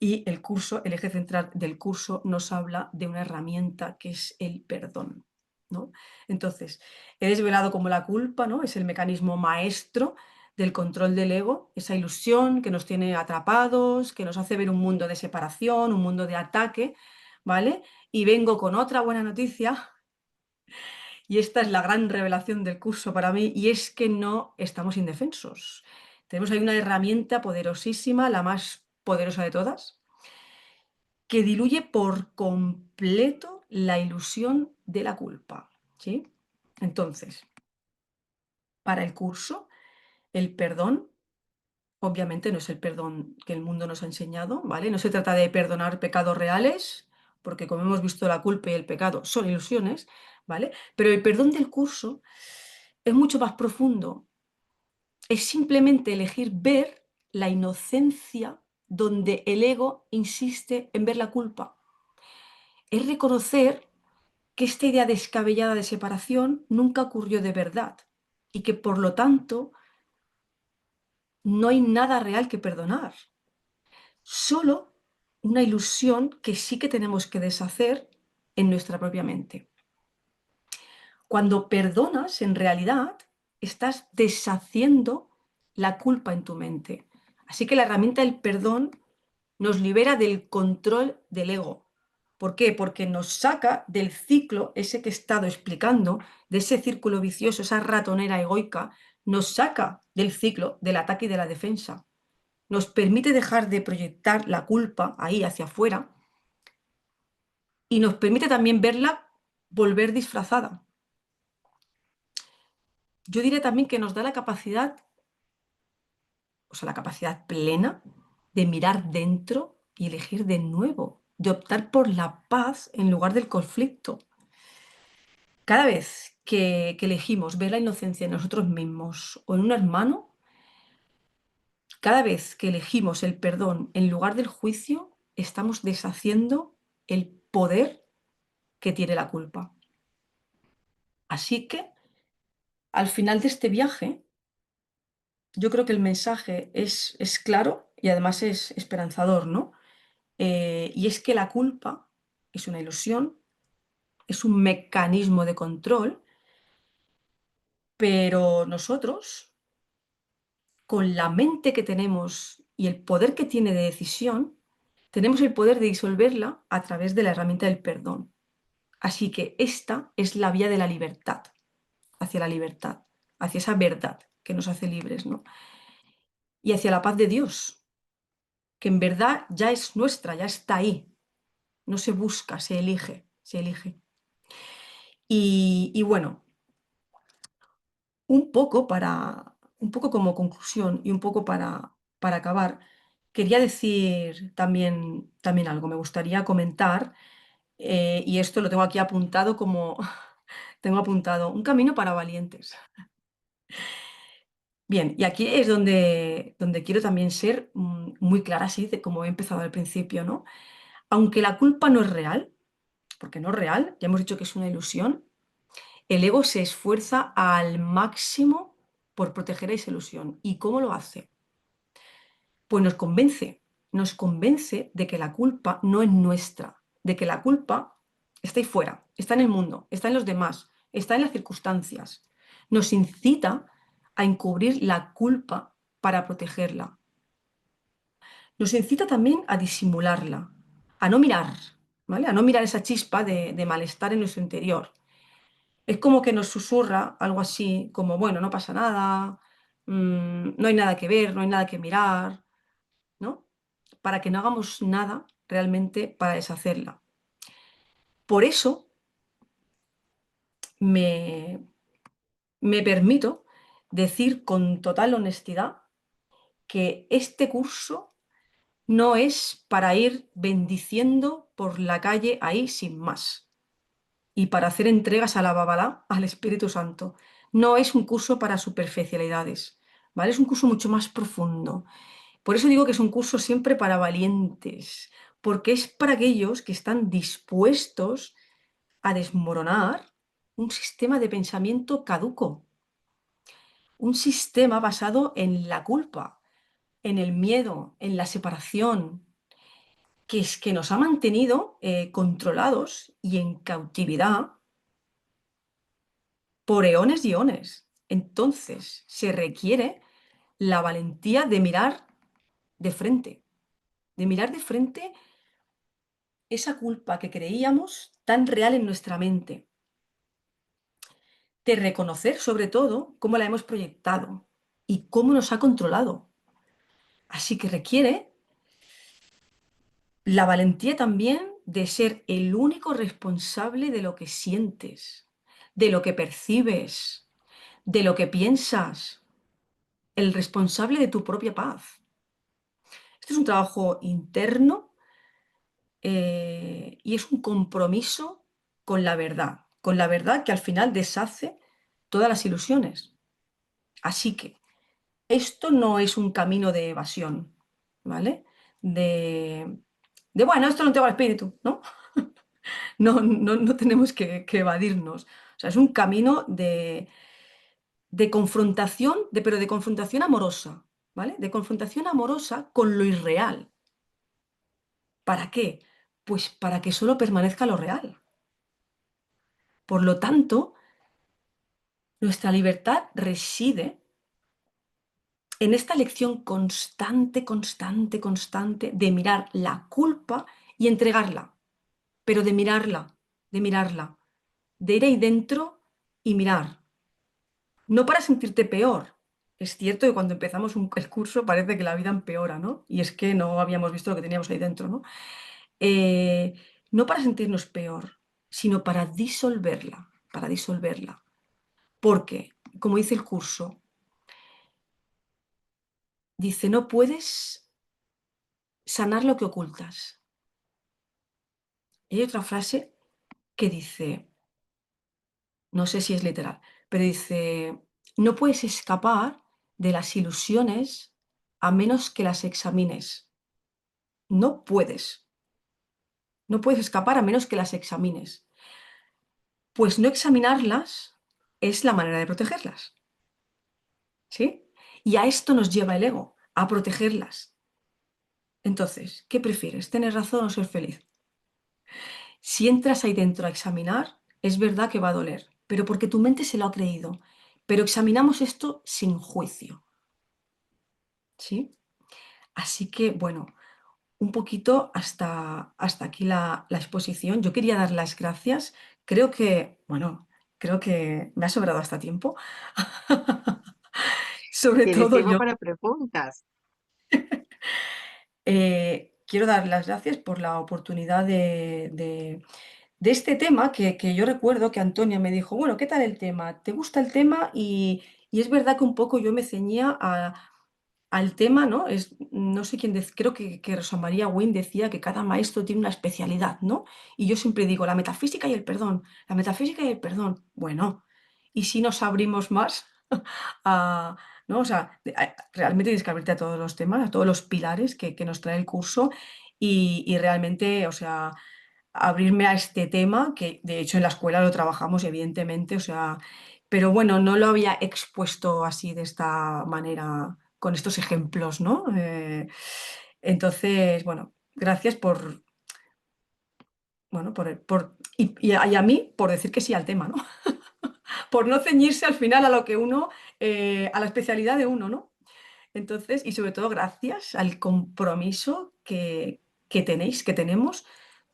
Y el curso, el eje central del curso nos habla de una herramienta que es el perdón, ¿no? Entonces, he desvelado cómo la culpa, ¿no? Es el mecanismo maestro del control del ego, esa ilusión que nos tiene atrapados, que nos hace ver un mundo de separación, un mundo de ataque, ¿vale? Y vengo con otra buena noticia, y esta es la gran revelación del curso para mí, y es que no estamos indefensos. Tenemos ahí una herramienta poderosísima, la más poderosa de todas, que diluye por completo la ilusión de la culpa, ¿sí? Entonces, para el curso, el perdón obviamente no es el perdón que el mundo nos ha enseñado, ¿vale? No se trata de perdonar pecados reales, porque como hemos visto, la culpa y el pecado son ilusiones, ¿vale? Pero el perdón del curso es mucho más profundo. Es simplemente elegir ver la inocencia donde el ego insiste en ver la culpa. Es reconocer que esta idea descabellada de separación nunca ocurrió de verdad y que por lo tanto no hay nada real que perdonar, solo una ilusión que sí que tenemos que deshacer en nuestra propia mente. Cuando perdonas, en realidad, estás deshaciendo la culpa en tu mente. Así que la herramienta del perdón nos libera del control del ego. ¿Por qué? Porque nos saca del ciclo, ese que he estado explicando, de ese círculo vicioso, esa ratonera egoica, nos saca del ciclo del ataque y de la defensa. Nos permite dejar de proyectar la culpa ahí hacia afuera y nos permite también verla volver disfrazada. Yo diré también que nos da la capacidad, o sea, la capacidad plena de mirar dentro y elegir de nuevo, de optar por la paz en lugar del conflicto. Cada vez que elegimos ver la inocencia en nosotros mismos o en un hermano, cada vez que elegimos el perdón en lugar del juicio, estamos deshaciendo el poder que tiene la culpa. Así que, al final de este viaje, yo creo que el mensaje es claro y además es esperanzador, ¿no? Y es que la culpa es una ilusión, es un mecanismo de control, pero nosotros, con la mente que tenemos y el poder que tiene de decisión, tenemos el poder de disolverla a través de la herramienta del perdón. Así que esta es la vía de la libertad, hacia la libertad, hacia esa verdad que nos hace libres, ¿no? Y hacia la paz de Dios, que en verdad ya es nuestra, ya está ahí. No se busca, se elige, se elige. Y bueno, un poco como conclusión y un poco para acabar, quería decir también algo. Me gustaría comentar, y esto lo tengo aquí apuntado como, tengo apuntado, un camino para valientes. Bien, y aquí es donde quiero también ser muy clara, así de como he empezado al principio, ¿no? Aunque la culpa no es real, porque no es real, ya hemos dicho que es una ilusión, el ego se esfuerza al máximo por proteger esa ilusión. ¿Y cómo lo hace? Pues nos convence de que la culpa no es nuestra, de que la culpa está ahí fuera, está en el mundo, está en los demás, está en las circunstancias. Nos incita a encubrir la culpa para protegerla. Nos incita también a disimularla, a no mirar, ¿vale? A no mirar esa chispa de malestar en nuestro interior. Es como que nos susurra algo así, como, bueno, no pasa nada, no hay nada que ver, no hay nada que mirar, ¿no? Para que no hagamos nada realmente para deshacerla. Por eso me, me permito decir con total honestidad que este curso no es para ir bendiciendo por la calle ahí sin más y para hacer entregas a la Babalá, al Espíritu Santo. No es un curso para superficialidades, ¿vale? Es un curso mucho más profundo. Por eso digo que es un curso siempre para valientes, porque es para aquellos que están dispuestos a desmoronar un sistema de pensamiento caduco, un sistema basado en la culpa, en el miedo, en la separación, que es que nos ha mantenido controlados y en cautividad por eones y eones. Entonces, se requiere la valentía de mirar de frente esa culpa que creíamos tan real en nuestra mente, de reconocer sobre todo cómo la hemos proyectado y cómo nos ha controlado. Así que requiere la valentía también de ser el único responsable de lo que sientes, de lo que percibes, de lo que piensas, el responsable de tu propia paz. Este es un trabajo interno y es un compromiso con la verdad que al final deshace todas las ilusiones. Así que esto no es un camino de evasión, ¿vale? De, bueno, esto no tengo el espíritu, ¿no? No tenemos que evadirnos. O sea, es un camino de confrontación, pero de confrontación amorosa, ¿vale? De confrontación amorosa con lo irreal. ¿Para qué? Pues para que solo permanezca lo real. Por lo tanto, nuestra libertad reside en esta elección constante, constante, constante de mirar la culpa y entregarla, pero de mirarla, de ir ahí dentro y mirar. No para sentirte peor. Es cierto que cuando empezamos el curso parece que la vida empeora, ¿no? Y es que no habíamos visto lo que teníamos ahí dentro, ¿no? Eh, no para sentirnos peor, sino para disolverla, para disolverla. Porque, como dice el curso, dice, no puedes sanar lo que ocultas. Y hay otra frase que dice, no sé si es literal, pero dice, no puedes escapar de las ilusiones a menos que las examines. No puedes, no puedes escapar a menos que las examines. Pues no examinarlas es la manera de protegerlas, ¿sí? Y a esto nos lleva el ego, a protegerlas. Entonces, ¿qué prefieres? ¿Tener razón o ser feliz? Si entras ahí dentro a examinar, es verdad que va a doler, pero porque tu mente se lo ha creído. Pero examinamos esto sin juicio, ¿sí? Así que, bueno, un poquito hasta aquí la exposición. Yo quería dar las gracias. Creo que, bueno, creo que me ha sobrado hasta tiempo. Sobre Tienes todo tiempo yo. para preguntas. Quiero dar las gracias por la oportunidad de este tema que yo recuerdo que Antonia me dijo, bueno, ¿qué tal el tema? ¿Te gusta el tema? Y es verdad que un poco yo me ceñía al tema, ¿no? No sé quién, creo que Rosa María Wynne decía que cada maestro tiene una especialidad, ¿no? Y yo siempre digo, la metafísica y el perdón, la metafísica y el perdón. Bueno, ¿y si nos abrimos más a, ¿no? O sea, realmente tienes que abrirte a todos los temas, a todos los pilares que nos trae el curso y realmente, o sea, abrirme a este tema, que de hecho en la escuela lo trabajamos, evidentemente, o sea, pero bueno, no lo había expuesto así de esta manera, con estos ejemplos, ¿no? Entonces, bueno, gracias bueno, y a mí por decir que sí al tema, ¿no? Por no ceñirse al final a lo que uno, a la especialidad de uno, ¿no? Entonces, y sobre todo gracias al compromiso que tenéis, que tenemos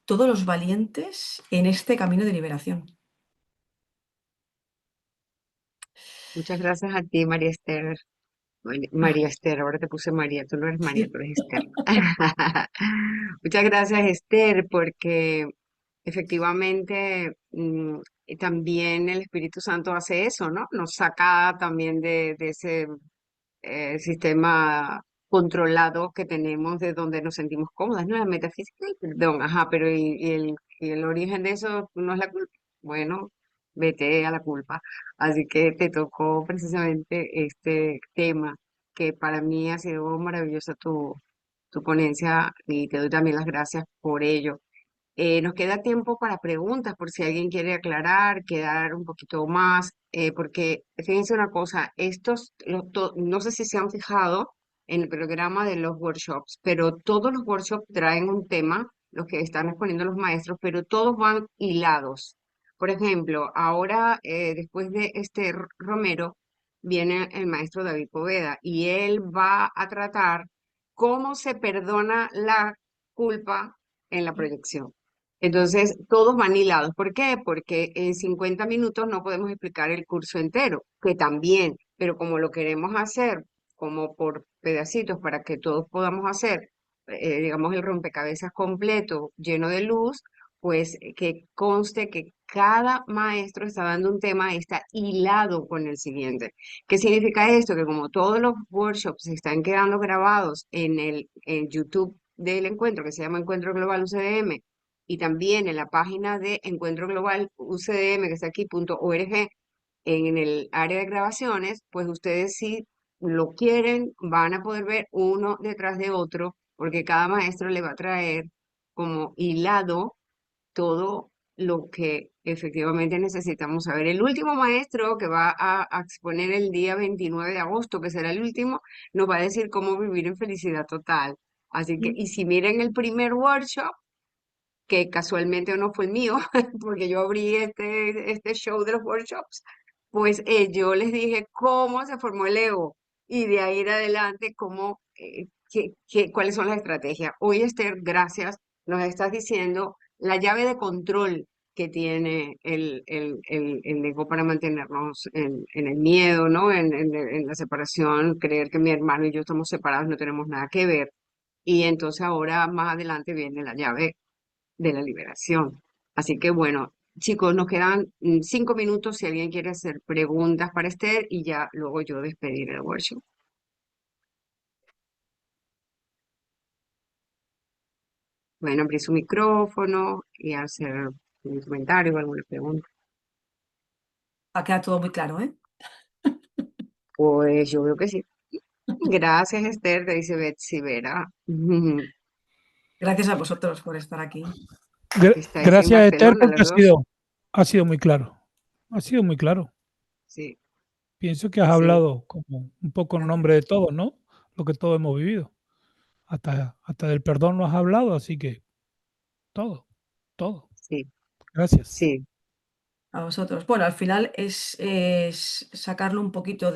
todos los valientes en este camino de liberación. Muchas gracias a ti, María Esther. María Esther, ahora te puse María, tú no eres María, Sí. tú eres Esther. Muchas gracias, Esther, porque efectivamente y también el Espíritu Santo hace eso, ¿no? Nos saca también de ese sistema controlado que tenemos de donde nos sentimos cómodas, ¿no? La metafísica, perdón, ajá, pero y el origen de eso no es la culpa. Bueno, vete a la culpa. Así que te tocó precisamente este tema, que para mí ha sido maravillosa tu ponencia y te doy también las gracias por ello. Nos queda tiempo para preguntas por si alguien quiere aclarar, quedar un poquito más, porque fíjense una cosa, no sé si se han fijado en el programa de los workshops, pero todos los workshops traen un tema, los que están exponiendo los maestros, pero todos van hilados. Por ejemplo, ahora después de este Romero, viene el maestro David Poveda y él va a tratar cómo se perdona la culpa en la proyección. Entonces, todos van hilados. ¿Por qué? Porque en 50 minutos no podemos explicar el curso entero, que también, pero como lo queremos hacer como por pedacitos para que todos podamos hacer, digamos, el rompecabezas completo, lleno de luz, pues que conste que cada maestro está dando un tema, está hilado con el siguiente. ¿Qué significa esto? Que como todos los workshops están quedando grabados en YouTube del encuentro, que se llama Encuentro Global UCDM, y también en la página de Encuentro Global UCDM, que está aquí, .org, en el área de grabaciones, pues ustedes si lo quieren, van a poder ver uno detrás de otro, porque cada maestro le va a traer como hilado todo lo que efectivamente necesitamos saber. El último maestro que va a exponer el día 29 de agosto, que será el último, nos va a decir cómo vivir en felicidad total. Así que, y si miren el primer workshop, que casualmente no fue el mío, porque yo abrí este show de los workshops, pues yo les dije cómo se formó el ego y de ahí en adelante cómo, cuáles son las estrategias. Hoy, Esther, gracias, nos estás diciendo la llave de control que tiene el ego para mantenernos en el miedo, ¿no? En la separación, creer que mi hermano y yo estamos separados, no tenemos nada que ver. Y entonces ahora más adelante viene la llave de la liberación. Así que bueno, chicos, nos quedan 5 minutos si alguien quiere hacer preguntas para Esther y ya luego yo despedir el workshop. Pueden abrir su micrófono y hacer un comentario o alguna pregunta. Ha quedado todo muy claro, ¿eh? Pues yo veo que sí. Gracias, Esther, te dice Betsy Vera, Gracias a vosotros por estar aquí. que estáis en Gracias, Esther, Barcelona porque las dos. ha sido muy claro. Ha sido muy claro. Sí, Pienso que has sí, hablado como un poco en nombre de todos, ¿no? Lo que todos hemos vivido. Hasta del perdón no has hablado, así que todo, todo. sí, Gracias. sí, A vosotros. Bueno, al final es sacarlo un poquito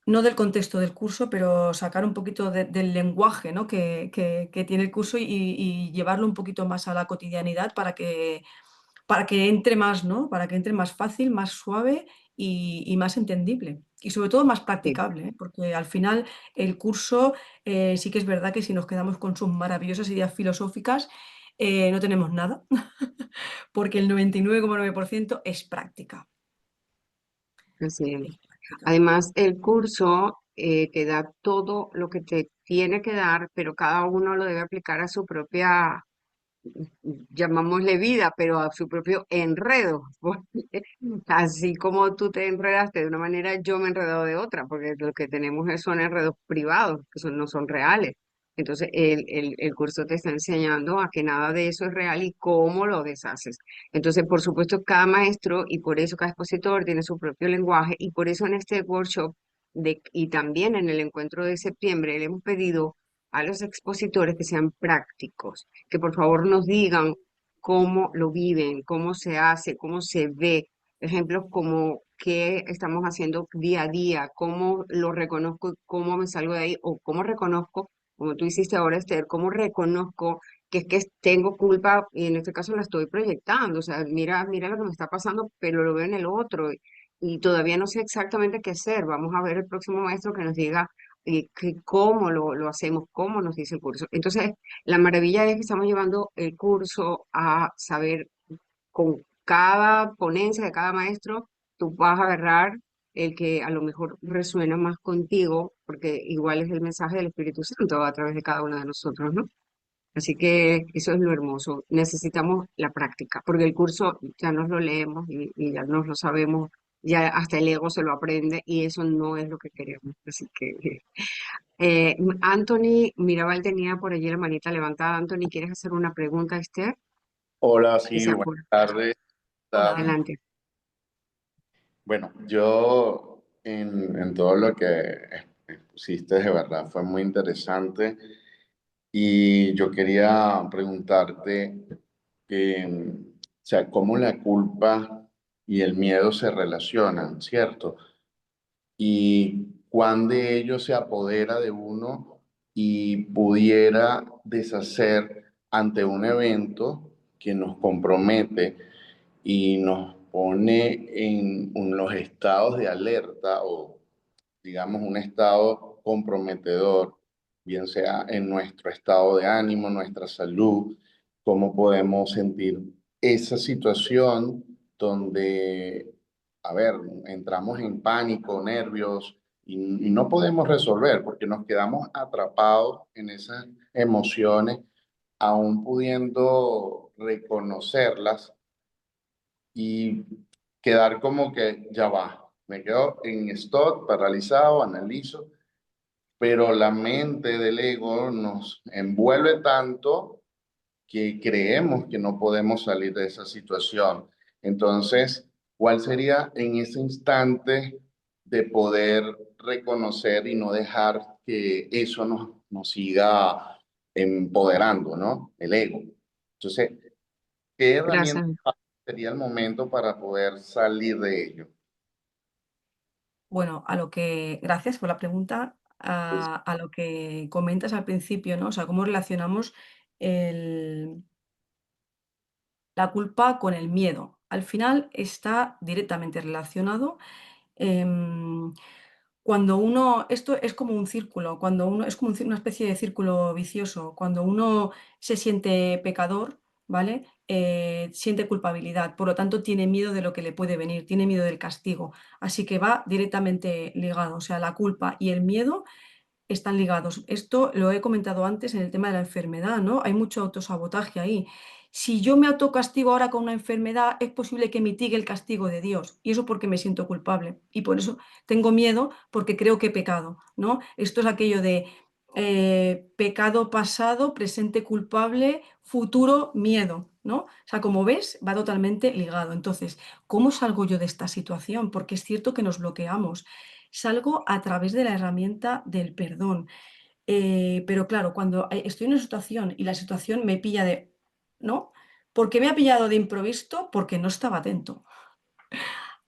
no del contexto del curso, pero sacar un poquito del lenguaje, ¿no? que tiene el curso y llevarlo un poquito más a la cotidianidad para que entre más, ¿no? Para que entre más fácil, más suave y más entendible. Y sobre todo más sí, practicable, ¿eh? Porque al final el curso sí que es verdad que si nos quedamos con sus maravillosas ideas filosóficas, no tenemos nada, porque el 99,9% es práctica. así es. Es práctica. Además, el curso te da todo lo que te tiene que dar, pero cada uno lo debe aplicar a su propia, llamámosle vida, pero a su propio enredo. Porque así como tú te enredaste de una manera, yo me he enredado de otra, porque lo que tenemos son enredos privados, que no son reales. Entonces, el curso te está enseñando a que nada de eso es real y cómo lo deshaces. Entonces, por supuesto, cada maestro y por eso cada expositor tiene su propio lenguaje y por eso en este workshop y también en el encuentro de septiembre le hemos pedido a los expositores que sean prácticos, que por favor nos digan cómo lo viven, cómo se hace, cómo se ve. Ejemplos como qué estamos haciendo día a día, cómo lo reconozco, cómo me salgo de ahí, o cómo reconozco, como tú hiciste ahora, Esther, cómo reconozco que es que tengo culpa y en este caso la estoy proyectando. O sea, mira, mira lo que me está pasando, pero lo veo en el otro y todavía no sé exactamente qué hacer. Vamos a ver el próximo maestro que nos diga cómo lo hacemos, cómo nos dice el curso. Entonces, la maravilla es que estamos llevando el curso a saber con cada ponencia de cada maestro, tú vas a agarrar el que a lo mejor resuena más contigo, porque igual es el mensaje del Espíritu Santo a través de cada uno de nosotros, ¿no? Así que eso es lo hermoso. Necesitamos la práctica, porque el curso ya nos lo leemos y ya nos lo sabemos, ya hasta el ego se lo aprende y eso no es lo que queremos. Así que, Anthony Mirabal tenía por allí la manita levantada. Anthony, ¿quieres hacer una pregunta, Esther? Hola, Que sí, se buenas acuerde. tardes. Hola. Adelante. Bueno, yo en todo lo que expusiste de verdad fue muy interesante y yo quería preguntarte o sea, cómo la culpa y el miedo se relacionan, ¿cierto? Y cuán de ello se apodera de uno y pudiera deshacer ante un evento que nos compromete y nos pone en los estados de alerta o digamos un estado comprometedor, bien sea en nuestro estado de ánimo, nuestra salud, cómo podemos sentir esa situación donde, a ver, entramos en pánico, nervios y no podemos resolver porque nos quedamos atrapados en esas emociones, aún pudiendo reconocerlas y quedar como que ya va. Me quedo en stop, paralizado, analizo, pero la mente del ego nos envuelve tanto que creemos que no podemos salir de esa situación. Entonces, ¿cuál sería en ese instante de poder reconocer y no dejar que eso nos siga empoderando, ¿no? El ego. Entonces, ¿qué herramienta Gracias. sería el momento para poder salir de ello? Bueno, gracias por la pregunta, a lo que comentas al principio, ¿no? O sea, cómo relacionamos el, la culpa con el miedo. Al final está directamente relacionado. em, Cuando uno, esto es como un círculo, cuando uno, es como una especie de círculo vicioso, cuando uno se siente pecador, ¿vale? Siente culpabilidad, por lo tanto tiene miedo de lo que le puede venir, tiene miedo del castigo, así que va directamente ligado, o sea, la culpa y el miedo están ligados. Esto lo he comentado antes en el tema de la enfermedad, ¿no? Hay mucho autosabotaje ahí. Si yo me autocastigo ahora con una enfermedad, es posible que mitigue el castigo de Dios. Y eso porque me siento culpable. Y por eso tengo miedo porque creo que he pecado, ¿no? Esto es aquello de pecado pasado, presente culpable, futuro miedo, ¿no? O sea, como ves, va totalmente ligado. Entonces, ¿cómo salgo yo de esta situación? Porque es cierto que nos bloqueamos. Salgo a través de la herramienta del perdón. Pero claro, cuando estoy en una situación y la situación me pilla de, ¿no? ¿Por qué me ha pillado de improviso? Porque no estaba atento.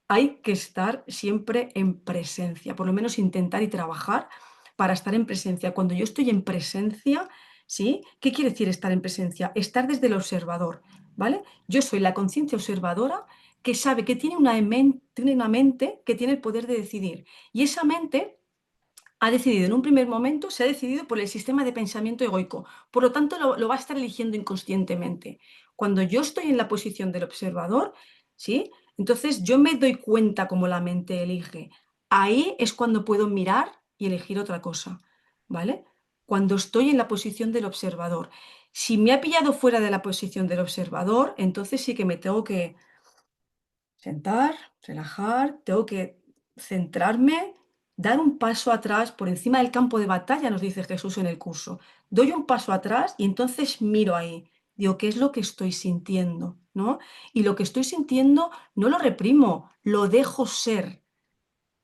Hay que estar siempre en presencia, por lo menos intentar y trabajar para estar en presencia. Cuando yo estoy en presencia, ¿sí? ¿Qué quiere decir estar en presencia? Estar desde el observador, ¿vale? Yo soy la conciencia observadora que sabe que tiene una mente que tiene el poder de decidir. Y esa mente ha decidido en un primer momento, se ha decidido por el sistema de pensamiento egoico. Por lo tanto, lo va a estar eligiendo inconscientemente. Cuando yo estoy en la posición del observador, ¿sí? Entonces yo me doy cuenta cómo la mente elige. Ahí es cuando puedo mirar y elegir otra cosa, ¿vale? Cuando estoy en la posición del observador. Si me ha pillado fuera de la posición del observador, entonces sí que me tengo que sentar, relajar, tengo que centrarme, dar un paso atrás por encima del campo de batalla, nos dice Jesús en el curso. Doy un paso atrás y entonces miro ahí. Digo, ¿qué es lo que estoy sintiendo? ¿No? Y lo que estoy sintiendo no lo reprimo, lo dejo ser,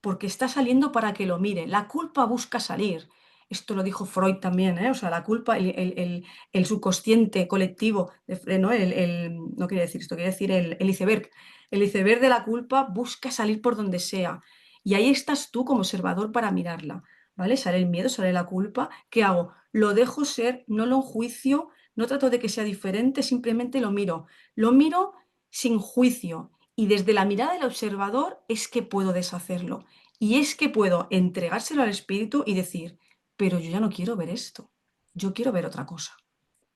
porque está saliendo para que lo mire. La culpa busca salir. Esto lo dijo Freud también, ¿eh? O sea, la culpa, el subconsciente colectivo, ¿no? No quiere decir esto, quiere decir el iceberg. El iceberg de la culpa busca salir por donde sea. Y ahí estás tú como observador para mirarla, ¿vale? Sale el miedo, sale la culpa. ¿Qué hago? Lo dejo ser, no lo enjuicio, no trato de que sea diferente, simplemente lo miro. Lo miro sin juicio. Y desde la mirada del observador es que puedo deshacerlo. Y es que puedo entregárselo al espíritu y decir, pero yo ya no quiero ver esto, yo quiero ver otra cosa.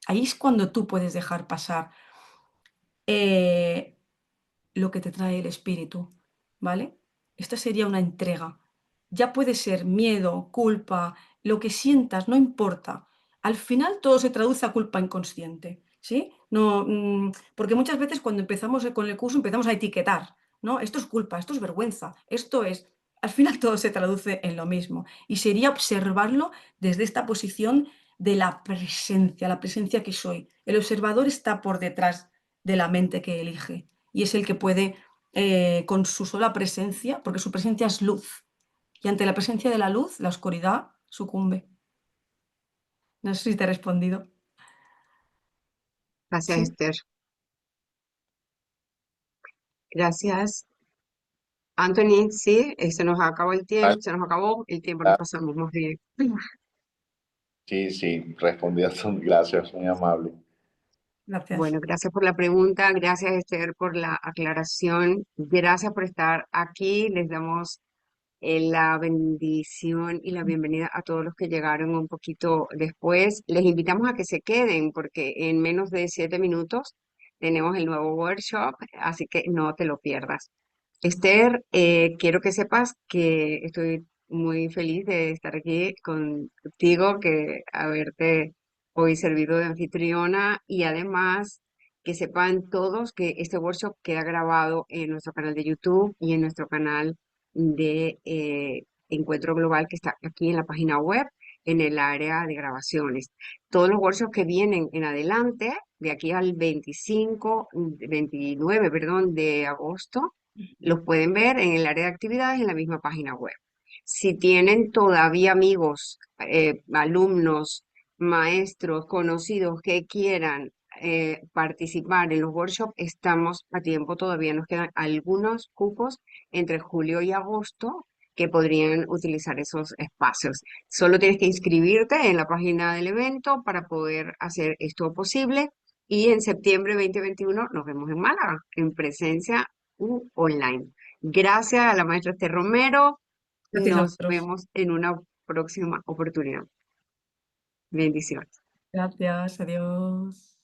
Ahí es cuando tú puedes dejar pasar eh, lo que te trae el espíritu, ¿vale? Esta sería una entrega. Ya puede ser miedo, culpa, lo que sientas, no importa. Al final todo se traduce a culpa inconsciente, ¿sí? No, porque muchas veces cuando empezamos con el curso empezamos a etiquetar, ¿no? Esto es culpa, esto es vergüenza, esto es... Al final todo se traduce en lo mismo y sería observarlo desde esta posición de la presencia que soy. El observador está por detrás de la mente que elige y es el que puede, con su sola presencia, porque su presencia es luz, y ante la presencia de la luz, la oscuridad sucumbe. No sé si te he respondido. Gracias, Sí, Esther. Gracias. Anthony, sí, se nos acabó el tiempo, se nos acabó el tiempo, nos pasamos más bien. Sí, sí, respondí a gracias, muy amable. gracias. Bueno, gracias por la pregunta, gracias Esther por la aclaración, gracias por estar aquí. Les damos la bendición y la bienvenida a todos los que llegaron un poquito después. Les invitamos a que se queden porque en menos de 7 minutos tenemos el nuevo workshop, así que no te lo pierdas. Esther, quiero que sepas que estoy muy feliz de estar aquí contigo, que haberte hoy servido de anfitriona y además que sepan todos que este workshop queda grabado en nuestro canal de YouTube y en nuestro canal de Encuentro Global que está aquí en la página web, en el área de grabaciones. Todos los workshops que vienen en adelante, de aquí al 29, perdón, de agosto, los pueden ver en el área de actividades en la misma página web. Si tienen todavía amigos, alumnos, maestros, conocidos que quieran participar en los workshops, estamos a tiempo, todavía nos quedan algunos cupos entre julio y agosto que podrían utilizar esos espacios. Solo tienes que inscribirte en la página del evento para poder hacer esto posible. Y en septiembre 2021 nos vemos en Málaga, en presencia online. Gracias a la maestra Esther Romero. Gracias a Nos vosotros. vemos en una próxima oportunidad. Bendiciones. Gracias, adiós.